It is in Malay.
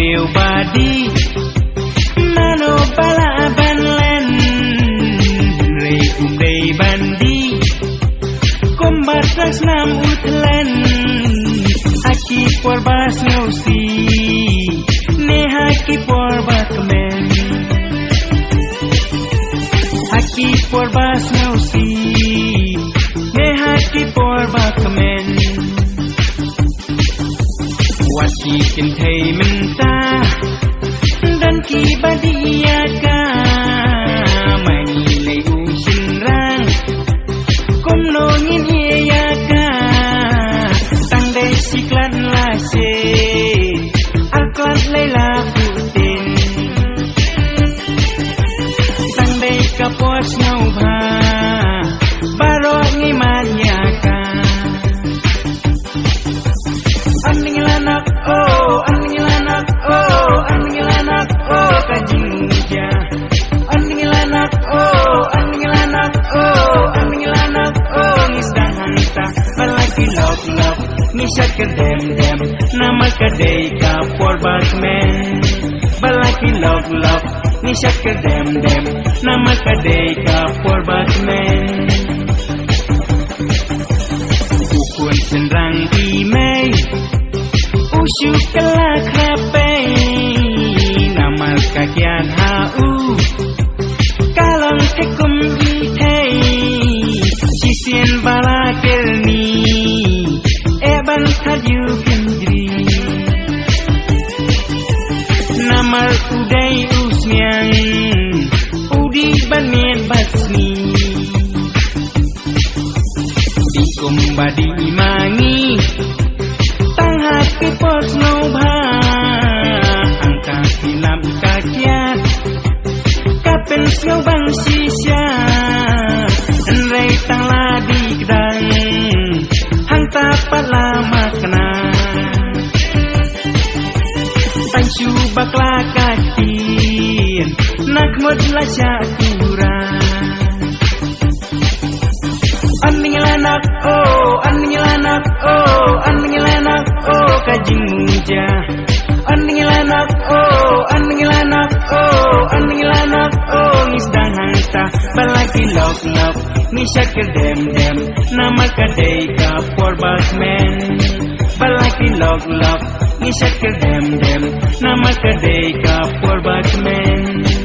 Real body Nano bala banlen Rei kumdei bandi Kombat rasnam utlen Aki por bas ngausi Neha ki por bakmen Aki por bas ngausi Neha ki por bakmen Waki kin thei menta Dan ki badiaka Mani lei u sin rang Kom no ngin iaka Tang dei siklan la se Alklat lei la putin Tang dei kapos ngau bha Baro ngi manyaka Aning lanak oh aning lanak oh aning lanak oh kajingja Aning lanak oh aning lanak oh aning lanak oh ngisdang hanta balaki lok lok ngisat kedem dem nama kedai ka por bakmen balaki lok lok ngisat kedem dem nama kedai ka por bakmen ukun senrang imei Usyu kelak rapei Namal kakian hau Kalong kekum itei Sisien bala kelni Eban hadyu kendri Namal udai usmiang Udi banmian basmi Dikum badi imangi Happy pos no bha angka hilam kakiat kapen snow bang sisya enrei tang ladi kedang hang tapat lama kena pancu bakla kakin nak mud la syakura Aning lanak oh aning lanak oh aning lanak oh kajing muja Aning lanak oh aning lanak oh aning lanak oh ngisdang hanta balaki lok lok ngisat kedem dem nama kedai ka por bakmen balaki lok lok ngisat kedem dem nama kedai ka por bakmen